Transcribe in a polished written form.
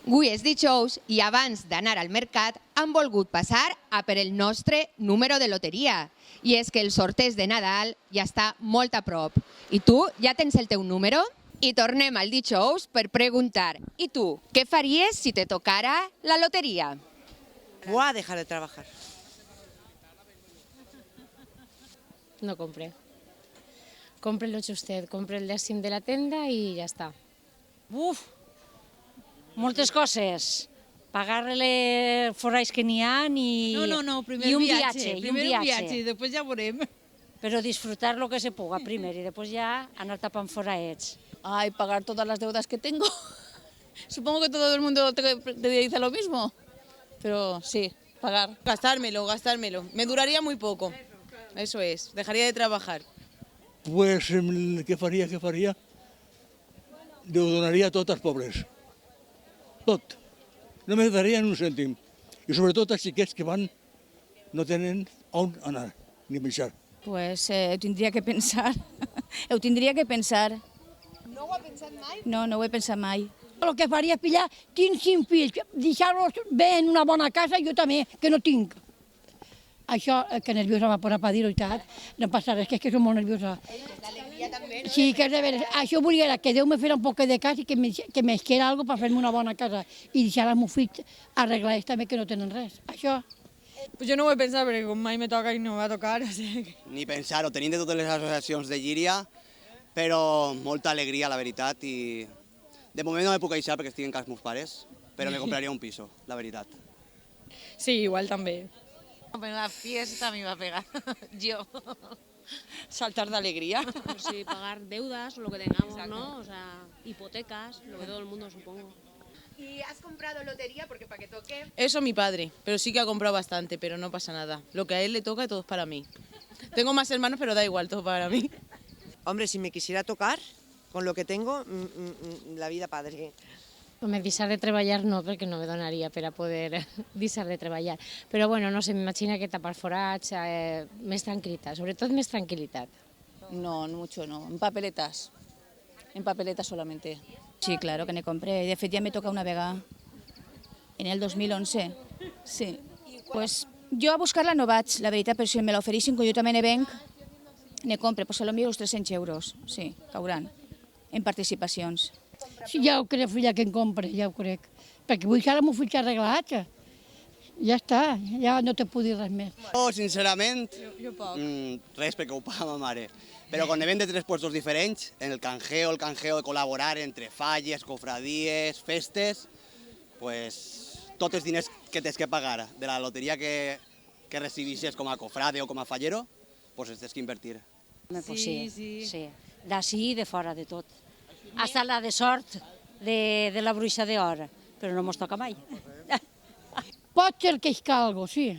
Avui és dijous i abans d'anar al mercat han volgut passar a per el nostre número de loteria. I és que el sorteig de Nadal ja està molt a prop. I tu ja tens el teu número? I tornem al dijous per preguntar: i tu, què faries si te tocara la loteria? Voy a dejar de trabajar. No compre. Cómprelo usted, compre el décim de la tenda y ya está. Uf, moltes coses. Pagar-le forats que n'hi ha i No, primer i un viatge. viatge. Primer un viatge i després ja veurem. Però disfrutar lo que se puga primer i després ja anar tapant foraets. Ay, pagar todas las deudas que tengo. Supongo que todo el mundo te dice lo mismo. Pero sí, pagar. Gastármelo. Me duraría muy poco. Eso es, dejaría de trabajar. Pues, què faria? Ho donaria tot als pobres. Tot. No me daria ni un cèntim. I sobretot als xiquets que van no tenen on anar, ni menjar. Pues ho tindria que pensar. Ho tindria que pensar. No ho ha pensat mai? No, no ho he pensat mai. El que faria és pillar, tinc 5 fills, deixar-los bé en una bona casa, jo també, que no tinc. Això, que nerviosa va posar per dir-ho i tal, no passa res, que és que soc molt nerviosa. L'alegria també, no? Sí, que és de veres. Això volia que Déu me fes un poc de casa i que m'esquera alguna per fer-me una bona casa i deixar als meus fills arreglar ells també que no tenen res. Això. Pues yo no voy a pensar, porque con mai me toca y no me va a tocar. O sea que... Ni pensar-ho, tenim de totes les associacions de Llíria, però molta alegria, la veritat, i de moment no me puc queixar perquè estic en casa dels meus pares, però me compraria un piso, la veritat. Sí, igual también. Una fiesta me iba a pegar, yo. Saltar de alegría. Sí, pagar deudas, lo que tengamos, ¿no? O sea, hipotecas, lo que todo el mundo supongo. ¿Y has comprado lotería porque para que toque? Eso mi padre, pero sí que ha comprado bastante, pero no pasa nada. Lo que a él le toca, todo es para mí. Tengo más hermanos, pero da igual, todo para mí. Hombre, si me quisiera tocar, con lo que tengo, la vida padre. Me deixar de treballar no, perquè no me donaria per a poder deixar de treballar. Però bueno, no sé, m'imagina que tapar forats, més tranquil·litat, sobretot més tranquil·litat. No, mucho no. En papeletas. En papeletas solamente. Sí, claro que ne compré. De fet, ja me toca una vegada. En el 2011. Sí. Pues jo a buscar-la no vaig, la veritat, però si me l'oferissin, que jo també ne venc, ne compre. Pues a lo millor uns 300 euros, sí, cauran, en participacions. Sí, ja ho crec, filla, que em compre, ja ho crec. Perquè vull que ara m'ho ficar arreglat. Ja està, ja no te puc dir res més. Jo, sincerament, Jo poc. res, perquè ho paga ma mare. Però quan ve de 3 puestos diferents, en el canjeo de col·laborar entre falles, cofradies, festes, pues tots els diners que tens que pagar de la loteria que recibissis com a cofrade o com a fallero, pues els tens que invertir. Pues sí. D'ací i de fora, de tot. Hasta la de sort de la bruixa d'or, però no mos toca mai. Pot ser que hi calgo, sí.